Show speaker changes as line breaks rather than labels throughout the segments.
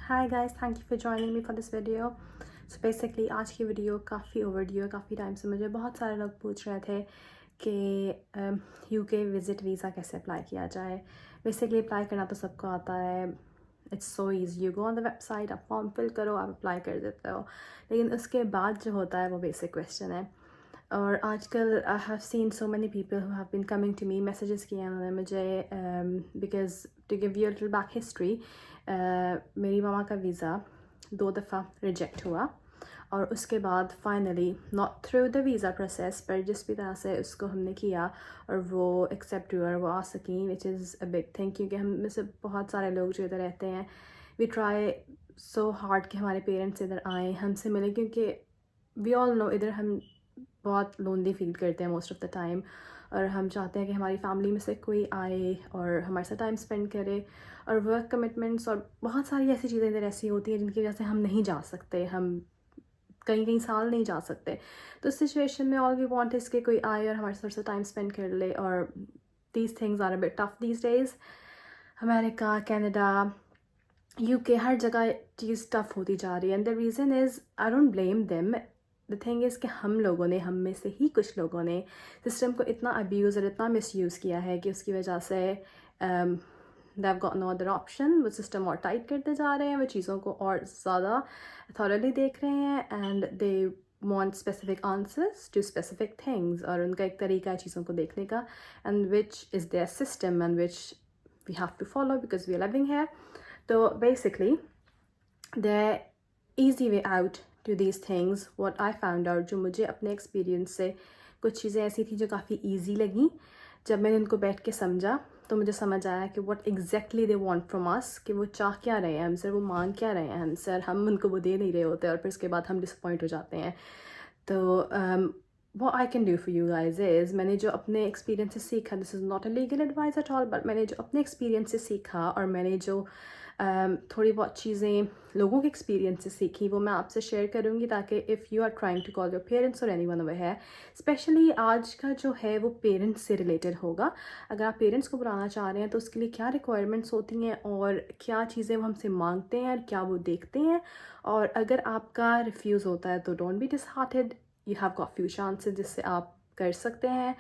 Hi guys, thank you for joining me for this video. So basically आज की video काफ़ी overdue है। काफ़ी टाइम से मुझे बहुत सारे लोग पूछ रहे थे कि यूके विज़िट वीज़ा कैसे अप्लाई किया जाए। बेसिकली अप्लाई करना तो सबको आता है, it's so easy. You go on the website, आप फॉर्म फिल करो, आप अप्लाई कर देते हो। लेकिन उसके बाद जो होता है वो बेसिक क्वेश्चन है। और आजकल I have seen so many people who have been coming to me, messages किए हैं उन्होंने मुझे, because to give you little back history, मेरी मामा का वीज़ा 2 दफ़ा रिजेक्ट हुआ और उसके बाद finally not through the visa process पर जिस भी तरह से उसको हमने किया और वो एक्सेप्ट हुआ और वो आ सकें, which is a big thing. क्योंकि हम में से बहुत सारे लोग जो इधर रहते हैं, वी ट्राई सो हार्ड कि हमारे पेरेंट्स इधर आएँ, हमसे मिलें, क्योंकि वी ऑल नो इधर हम बहुत लोनली फील करते हैं मोस्ट ऑफ द टाइम। और हम चाहते हैं कि हमारी फैमिली में से कोई आए और हमारे साथ टाइम स्पेंड करे। और वर्क कमिटमेंट्स और बहुत सारी ऐसी चीज़ें इधर ऐसी होती हैं जिनकी वजह से हम नहीं जा सकते, हम कहीं कहीं साल नहीं जा सकते। तो इस सिचुएशन में ऑल वी वांट इज़ कि कोई आए और हमारे साथ टाइम स्पेंड कर ले। और these things are a bit tough these days. America, Canada, UK, हर जगह चीज़ टफ़ होती जा रही है। And the reason is I don't blame them. The thing is कि हम लोगों ने, हम में से ही कुछ लोगों ने सिस्टम को इतना अब्यूज़ और इतना मिसयूज़ किया है कि उसकी वजह से they have got no other option. वो सिस्टम और टाइट करते जा रहे हैं, वो चीज़ों को और ज़्यादा थॉरली देख रहे हैं and they want specific answers to specific things। और उनका एक तरीका है चीज़ों को देखने का, and which is their system and which we have to follow because we are living here। तो basically the easy way out to these things, what I found out, जो मुझे अपने एक्सपीरियंस से कुछ चीज़ें ऐसी थी जो काफ़ी ईजी लगी, जब मैंने उनको बैठ के समझा तो मुझे समझ आया कि what exactly they want from us, कि वो चाह क्या रहे हैं हमसे, वो मांग क्या रहे हैं हमसे, और हम उनको वो दे नहीं रहे होते और फिर उसके बाद हम डिसअपॉइंट हो जाते हैं। तो what I can do for you guys is, मैंने जो अपने एक्सपीरियंस से सीखा, this is not a legal advice at all, but मैंने जो अपने एक्सपीरियंस से सीखा और मैंने जो थोड़ी बहुत चीज़ें लोगों के एक्सपीरियंस से सीखी, वो मैं आपसे शेयर करूँगी, ताकि if you are trying to call your parents और एनीवन ओवर है, स्पेशली आज का जो है वो पेरेंट्स से रिलेटेड होगा। अगर आप पेरेंट्स को बुलाना चाह रहे हैं तो उसके लिए क्या रिक्वायरमेंट्स होती हैं और क्या चीज़ें वो हमसे मांगते हैं और क्या वो देखते हैं। और अगर आपका रिफ्यूज़ होता है तो don't be disheartened, you have got few chances जिससे आप कर सकते हैं।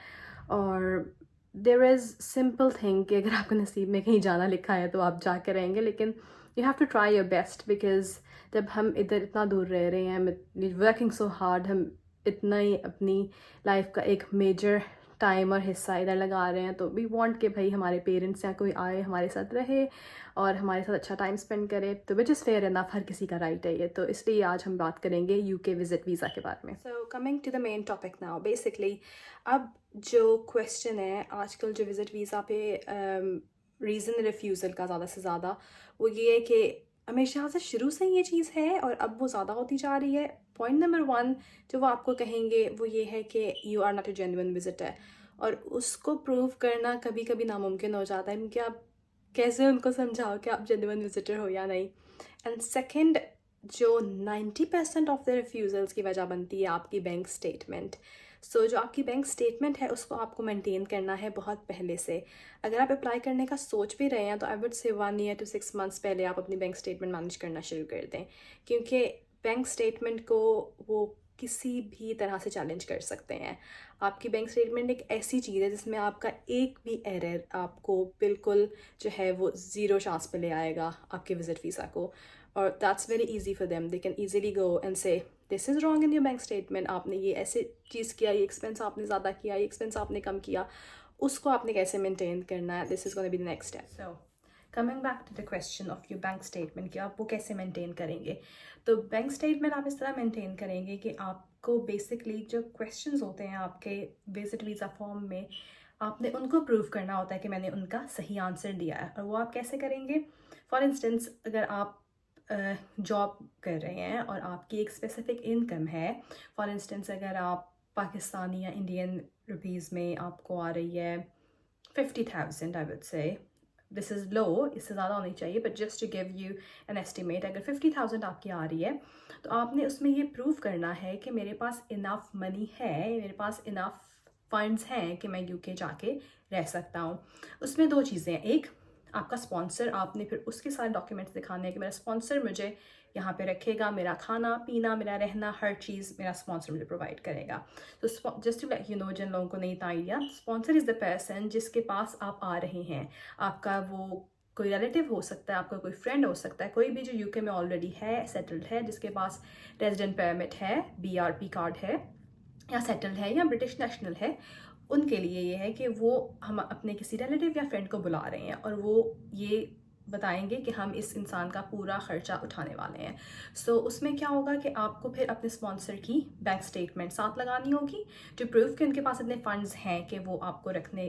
और देयर इज़ सिंपल थिंग कि अगर आपको नसीब में कहीं जाना लिखा है तो आप जाके रहेंगे, लेकिन you have to try your best. Because जब हम इधर इतना दूर रह रहे हैं, हम वर्किंग सो हार्ड, हम इतना ही अपनी लाइफ का एक मेजर टाइम और हिस्सा इधर लगा रहे हैं, तो वी वांट कि भाई हमारे पेरेंट्स या कोई आए हमारे साथ रहे और हमारे साथ अच्छा टाइम स्पेंड करे। तो विच इज़ फेयर इनफ, हर किसी का राइट है ये। तो इसलिए आज हम बात करेंगे यूके विजिट वीज़ा के बारे में। So coming to the main topic now, basically अब जो क्वेश्चन है आजकल जो विजिट वीज़ा पे रीज़न रिफ्यूज़ल का ज़्यादा से ज़्यादा, वो ये है कि हमेशा से शुरू से ये चीज़ है और अब वो ज़्यादा होती जा रही है। पॉइंट नंबर 1 जो वो आपको कहेंगे वो ये है कि you are not a genuine visitor, और उसको प्रूव करना कभी कभी नामुमकिन हो जाता है, क्योंकि आप कैसे उनको समझाओ कि आप जेन्युइन विजिटर हो या नहीं। एंड सेकंड, जो 90% ऑफ द रिफ्यूज़ल्स की वजह बनती है आपकी बैंक स्टेटमेंट। सो जो आपकी बैंक स्टेटमेंट है उसको आपको मेंटेन करना है बहुत पहले से। अगर आप अप्लाई करने का सोच भी रहे हैं तो आई वुड से 1 ईयर to 6 मंथ्स पहले आप अपनी बैंक स्टेटमेंट मैनेज करना शुरू कर दें, क्योंकि बैंक स्टेटमेंट को वो किसी भी तरह से चैलेंज कर सकते हैं। आपकी बैंक स्टेटमेंट एक ऐसी चीज़ है जिसमें आपका एक भी एरर आपको बिल्कुल जो है वो ज़ीरो चांस पे ले आएगा आपके विजिट वीज़ा को। और that's very easy for them, they can easily go and say this is wrong in your bank statement, आपने ये ऐसे चीज़ किया, ये एक्सपेंस आपने ज़्यादा किया, ये एक्सपेंस आपने कम किया, उसको आपने कैसे मेंटेन करना है, this is gonna be the next step. So coming back to the question of your bank statement कि आप वो कैसे मेंटेन करेंगे। तो बैंक स्टेटमेंट आप इस तरह मेंटेन करेंगे कि आपको बेसिकली जो क्वेश्चंस होते हैं आपके विजिट वीज़ा फॉर्म में, आपने उनको प्रूव करना होता है कि मैंने उनका सही आंसर दिया है। और वो आप कैसे करेंगे? फॉर इंस्टेंस, अगर आप जॉब कर रहे हैं और आपकी एक स्पेसिफिक इनकम है, फॉर इंस्टेंस अगर आप पाकिस्तानी या इंडियन रुपीज़ में आपको आ रही है 50,000, I would say this is low, इससे ज़्यादा होनी चाहिए, but just to give you an estimate, अगर 50,000 आपकी आ रही है तो आपने उसमें ये प्रूव करना है कि मेरे पास इनफ मनी है, मेरे पास इनफ फंड्स हैं कि मैं यूके जाके रह सकता हूँ। उसमें 2 चीज़ें हैं, एक आपका स्पॉन्सर, आपने फिर उसके सारे डॉक्यूमेंट्स दिखाने हैं कि मेरा स्पॉन्सर मुझे यहाँ पे रखेगा, मेरा खाना पीना, मेरा रहना, हर चीज़ मेरा स्पॉन्सर मुझे प्रोवाइड करेगा। तो just to let you know, जिन लोगों को नहीं था idea, sponsor is the person जिसके पास आप आ रहे हैं। आपका वो कोई रिलेटिव हो सकता है, आपका कोई फ्रेंड हो सकता है, कोई भी जो यूके में ऑलरेडी है, सेटल्ड है, जिसके पास रेजिडेंट परमिट है, BRP कार्ड है, या सेटल्ड है, या ब्रिटिश नेशनल है। उनके लिए ये है कि वो हम अपने किसी रिलेटिव या फ्रेंड को बुला रहे हैं और वो ये बताएंगे कि हम इस इंसान का पूरा खर्चा उठाने वाले हैं। सो उसमें क्या होगा कि आपको फिर अपने स्पॉन्सर की बैंक स्टेटमेंट साथ लगानी होगी टू प्रूव कि उनके पास इतने फंड्स हैं कि वो आपको रखने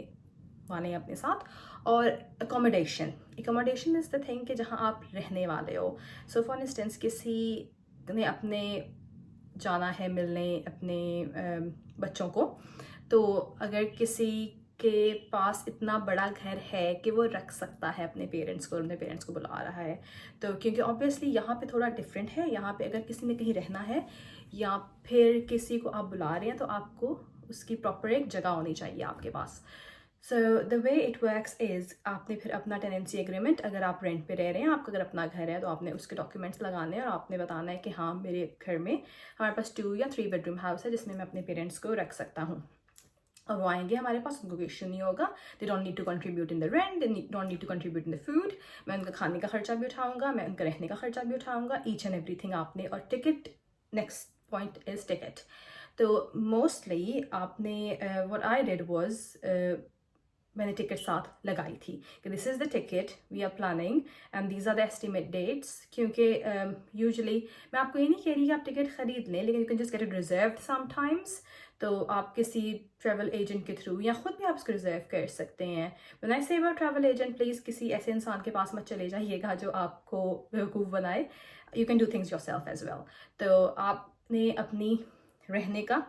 वाले हैं अपने साथ। और अकोमोडेशन इज़ द थिंग कि जहाँ आप रहने वाले हो। सो फॉर इंस्टेंस किसी ने अपने जाना है मिलने अपने बच्चों को, तो अगर किसी के पास इतना बड़ा घर है कि वो रख सकता है अपने पेरेंट्स को बुला रहा है, तो क्योंकि ऑब्वियसली यहाँ पे थोड़ा डिफरेंट है। यहाँ पे अगर किसी ने कहीं रहना है या फिर किसी को आप बुला रहे हैं तो आपको उसकी प्रॉपर एक जगह होनी चाहिए आपके पास। So the way it works is, आपने फिर अपना टेनेंसी एग्रीमेंट, अगर आप रेंट पे रह रहे हैं, आपका अगर अपना घर है तो आपने उसके डॉक्यूमेंट्स लगाने हैं और आपने बताना है कि हाँ मेरे घर में हमारे पास 2 या 3 बेडरूम हाउस है जिसमें मैं अपने पेरेंट्स को रख सकता हूँ। और वो आएंगे हमारे पास, उनको कोई इशू नहीं होगा। They don't need to contribute in the rent, they don't need to contribute in the food. मैं उनका खाने का खर्चा भी उठाऊंगा, मैं उनका रहने का खर्चा भी उठाऊंगा, ईच एंड एवरीथिंग आपने। और ticket, next point is ticket. तो मोस्टली आपने व्हाट आई डिड वाज, मैंने टिकट साथ लगाई थी कि this is the ticket we are planning and these are the estimate dates. क्योंकि यूजुअली मैं आपको ये नहीं कह रही कि आप टिकट खरीद लें, लेकिन you can just get it reserved sometimes. तो आप किसी ट्रैवल एजेंट के थ्रू या खुद भी आप इसको रिजर्व कर सकते हैं। When I say about travel agent, please किसी ऐसे इंसान के पास मत चले जाइएगा जो आपको बेवकूफ़ बनाए। You can do things yourself as well. तो आपने अपनी रहने का,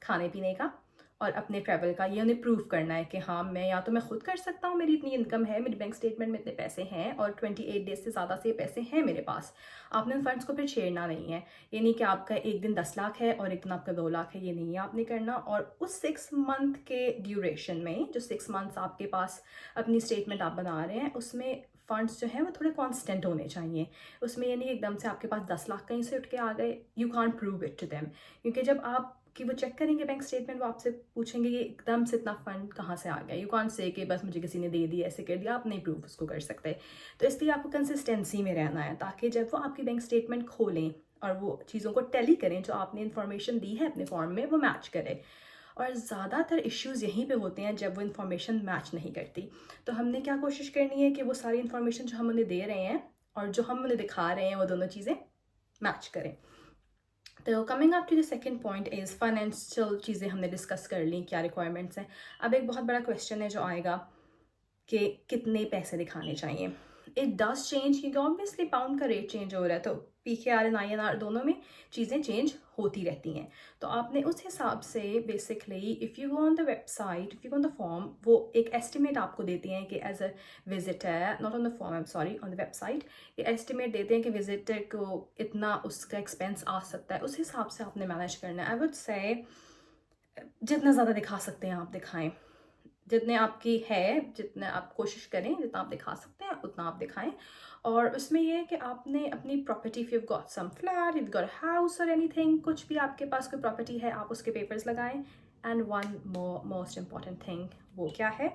खाने पीने का और अपने ट्रैवल का ये उन्हें प्रूव करना है कि हाँ मैं या तो मैं खुद कर सकता हूँ, मेरी इतनी इनकम है, मेरी बैंक स्टेटमेंट में इतने पैसे हैं और 28 डेज से ज़्यादा से पैसे हैं मेरे पास। आपने उन फंड्स को फिर छेड़ना नहीं है। ये नहीं कि आपका एक दिन 10 लाख है और एक दिन आपका 2 लाख है, ये नहीं है आपने करना। और उस 6 मंथ के ड्यूरेशन में, जो 6 मंथ्स आपके पास अपनी स्टेटमेंट आप बना रहे हैं, उसमें फंड्स जो हैं वो थोड़े कांस्टेंट होने चाहिए। उसमें ये नहीं एकदम से आपके पास 10 लाख कहीं से उठ के आ गए, you can't prove it to them. क्योंकि जब आप कि वो चेक करेंगे बैंक स्टेटमेंट, वो आपसे पूछेंगे कि एकदम से इतना फंड कहाँ से आ गया। यू कांट से कि बस मुझे किसी ने दे दिया, ऐसे कर दिया, आप नहीं प्रूफ उसको कर सकते। तो इसलिए आपको कंसिस्टेंसी में रहना है, ताकि जब वो आपकी बैंक स्टेटमेंट खोलें और वो चीज़ों को टैली करें, जो आपने इन्फॉर्मेशन दी है अपने फॉर्म में, वो मैच करे। और ज़्यादातर इश्यूज़ यहीं पे होते हैं जब वो इन्फॉर्मेशन मैच नहीं करती। तो हमने क्या कोशिश करनी है कि वो सारी इन्फॉर्मेशन जो हम उन्हें दे रहे हैं और जो हम उन्हें दिखा रहे हैं, वो दोनों चीज़ें मैच करें। तो coming up to the second point is financial चीज़ें हमने डिस्कस कर ली, क्या रिक्वायरमेंट्स हैं। अब एक बहुत बड़ा क्वेश्चन है जो आएगा कि कितने पैसे दिखाने चाहिए। इट डज चेंज, क्योंकि ऑब्वियसली पाउंड का रेट चेंज हो रहा है, तो PKR एंड INR दोनों में चीज़ें चेंज होती रहती हैं। तो आपने उस हिसाब से basically, if you go on the website, if you go on the form, वो एक एस्टिमेट आपको देते हैं कि as a visitor, not on the form, I am sorry, on the website, ये एस्टिमेट देते हैं कि विजिटर को इतना उसका एक्सपेंस आ सकता है। उस हिसाब से आपने मैनेज करना है। आई वुड से जितना ज़्यादा दिखा सकते हैं आप दिखाएं, जितने आपकी है, जितने आप कोशिश करें, जितना आप दिखा सकते हैं उतना आप दिखाएं। और उसमें यह है कि आपने अपनी property, if you got some flat, if got house और एनीथिंग, कुछ भी आपके पास कोई प्रॉपर्टी है, आप उसके पेपर्स लगाएं। And one most important thing, वो क्या है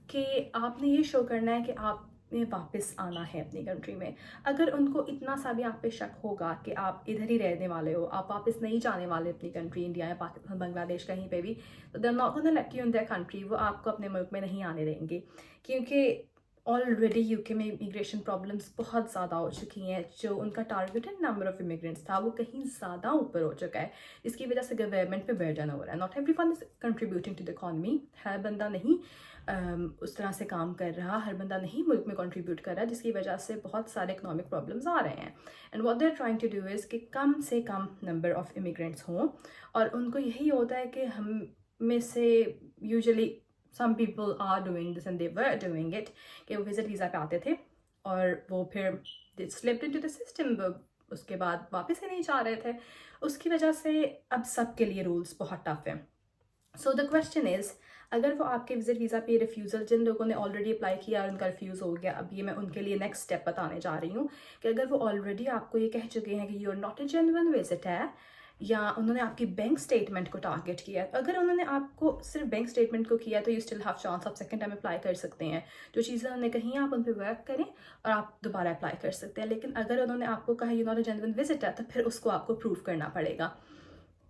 कि आपने ये शो करना है कि आपने वापस आना है अपनी कंट्री में। अगर उनको इतना सा भी आप पे शक होगा कि आप इधर ही रहने वाले हो, आप वापस नहीं जाने वाले अपनी कंट्री, इंडिया या पाकिस्तान, बांग्लादेश, कहीं पे भी, तो they are not gonna let you in their country. वो आपको अपने मुल्क में नहीं आने देंगे, क्योंकि ऑलरेडी यूके में इमिग्रेशन प्रॉब्लम्स बहुत ज़्यादा हो चुकी हैं। जो उनका टारगेटेड नंबर ऑफ इमिग्रेंट्स था वो कहीं ज़्यादा ऊपर हो चुका है, इसकी वजह से गवर्नमेंट पे बर्डन हो रहा है। Not everyone is contributing to the economy. हर बंदा नहीं उस तरह से काम कर रहा, हर बंदा नहीं मुल्क में कंट्रीब्यूट कर रहा, जिसकी वजह से बहुत सारे इकोनॉमिक प्रॉब्लम्स आ रहे हैं। And what they are trying to do is कि कम से कम नंबर ऑफ इमिग्रेंट्स हों। और उनको यही होता है कि हम में से usually some people are doing this and they were doing it, कि वो विजिट वीज़ा पे आते थे और वो फिर they slipped into the system, उसके बाद वापस ही नहीं जा रहे थे। उसकी वजह से अब सब के लिए रूल्स बहुत टफ हैं। सो द क्वेश्चन इज़, अगर वो आपके विजिट वीज़ा पे रिफ्यूज़ल, जिन लोगों ने ऑलरेडी अप्लाई किया और उनका रिफ्यूज़ हो गया, अब ये मैं उनके लिए नेक्स्ट स्टेप बताने जा रही हूँ कि अगर वो ऑलरेडी आपको ये कह चुके हैं कि you are not a genuine visit है, या उन्होंने आपकी बैंक स्टेटमेंट को टारगेट किया है, अगर उन्होंने आपको सिर्फ बैंक स्टेटमेंट को किया तो यू स्टिल हैव चांस, आप सेकंड टाइम अप्लाई कर सकते हैं। जो चीज़ें उन्होंने कही हैं आप उन पर वर्क करें और आप दोबारा अप्लाई कर सकते हैं। लेकिन अगर उन्होंने आपको कहा you not a genuine visit है, तो फिर उसको आपको प्रूव करना पड़ेगा।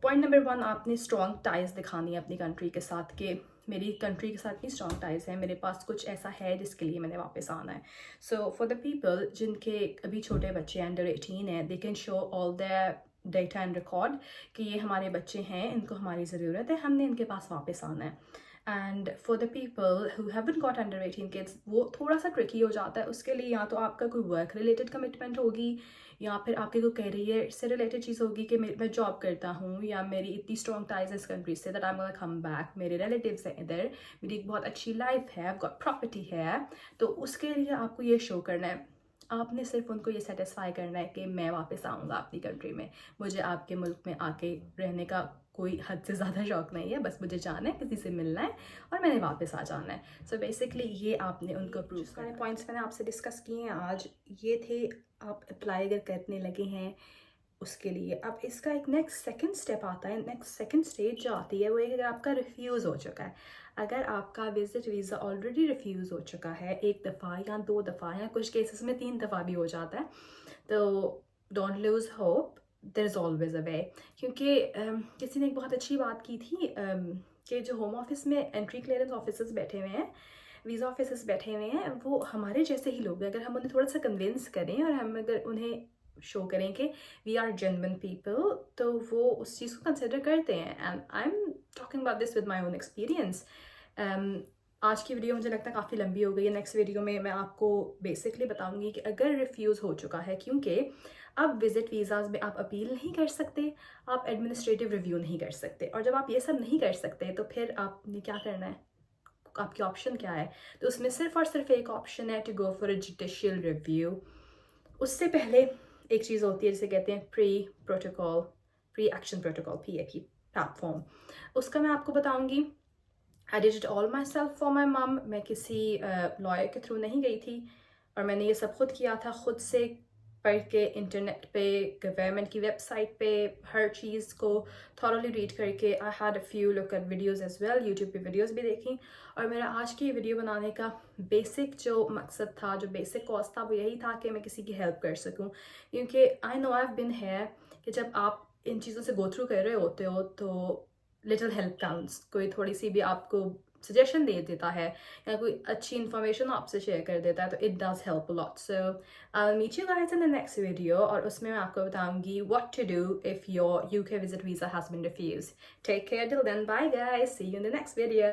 पॉइंट नंबर 1, आपने स्ट्रॉन्ग टाइज दिखानी है अपनी कंट्री के साथ कि मेरी कंट्री के साथ भी स्ट्रॉन्ग टाइज है, मेरे पास कुछ ऐसा है जिसके लिए मैंने वापस आना है। सो फॉर द पीपल जिनके अभी छोटे बच्चे अंडर 18 है, they can show all the data and record कि ये हमारे बच्चे हैं, इनको हमारी ज़रूरत है, हमने इनके पास वापस आना है। And for the people who haven't got under 18 kids, वो थोड़ा सा ट्रिकी हो जाता है। उसके लिए या तो आपका कोई वर्क रिलेटेड कमिटमेंट होगी, या फिर आपके कोई करियर से रिलेटेड चीज़ होगी कि मैं जॉब करता हूँ, या मेरी इतनी स्ट्रॉन्ग टाइज इस country say that I am gonna come back, मेरे रिलेटिव्स हैं इधर, मेरी एक बहुत अच्छी लाइफ है, आई गॉट प्रॉपर्टी है। तो उसके लिए आपको ये शो करना है, आपने सिर्फ उनको ये सेटिस्फाई करना है कि मैं वापस आऊँगा अपनी कंट्री में, मुझे आपके मुल्क में आके रहने का कोई हद से ज़्यादा शौक नहीं है, बस मुझे जाना है, किसी से मिलना है और मैंने वापस आ जाना है। सो बेसिकली ये आपने उनको प्रूव सारे पॉइंट्स मैंने आपसे डिस्कस किए हैं आज, ये थे आप अप्लाई अगर करने लगे हैं उसके लिए। अब इसका एक नेक्स्ट सेकंड स्टेप आता है, नेक्स्ट सेकंड स्टेज जो आती है वो है कि अगर आपका रिफ्यूज़ हो चुका है, अगर आपका विजिट वीज़ा ऑलरेडी रिफ्यूज़ हो चुका है 1 दफ़ा या 2 दफ़ा या कुछ केसेस में 3 दफ़ा भी हो जाता है, तो don't lose hope, there is always a way. क्योंकि किसी ने एक बहुत अच्छी बात की थी कि जो होम ऑफिस में एंट्री क्लियरेंस ऑफिसर्स बैठे हुए हैं, वीज़ा ऑफिसर्स बैठे हुए हैं, वो हमारे जैसे ही लोग हैं। अगर हम उन्हें थोड़ा सा कन्विंस करें और हम अगर उन्हें शो करें कि वी आर जेन्युइन पीपल, तो वो उस चीज़ को कंसिडर करते हैं। And I am talking about this with my own experience. आज की वीडियो मुझे लगता है काफ़ी लंबी हो गई है। नेक्स्ट वीडियो में मैं आपको बेसिकली बताऊंगी कि अगर रिफ्यूज़ हो चुका है, क्योंकि अब विजिट वीज़ाज़ में आप अपील नहीं कर सकते, आप एडमिनिस्ट्रेटिव रिव्यू नहीं कर सकते, और जब आप ये सब नहीं कर सकते तो फिर आपने क्या करना है, आपकी ऑप्शन क्या है? तो उसमें सिर्फ और सिर्फ एक ऑप्शन है, to go for a judicial review. उससे पहले एक चीज़ होती है जिसे कहते हैं pre action protocol, PAP platform. उसका मैं आपको बताऊंगी। I did it all myself for my mum. मैं किसी लॉयर के थ्रू नहीं गई थी, और मैंने ये सब खुद किया था, खुद से पढ़ के इंटरनेट पे, गवर्नमेंट की वेबसाइट पे हर चीज़ को थॉरली रीड करके। I had a few look at videos as well, YouTube पे वीडियोज़ भी देखी। और मेरा आज की वीडियो बनाने का बेसिक जो मकसद था, जो बेसिक कॉज था, वो यही था कि मैं किसी की हेल्प कर सकूं। क्योंकि I know I have been here कि जब आप इन चीज़ों से गो थ्रू कर रहे होते हो तो लिटिल हेल्प काउंट्स। कोई थोड़ी सी भी आपको सजेशन दे देता है या कोई अच्छी इन्फॉर्मेशन आपसे शेयर कर देता है, तो it does help a lot. So I will meet you guys in the next video, और उसमें मैं आपको बताऊंगी what to do if your UK visit visa has been refused. Take care till then, bye guys, see you in the next video.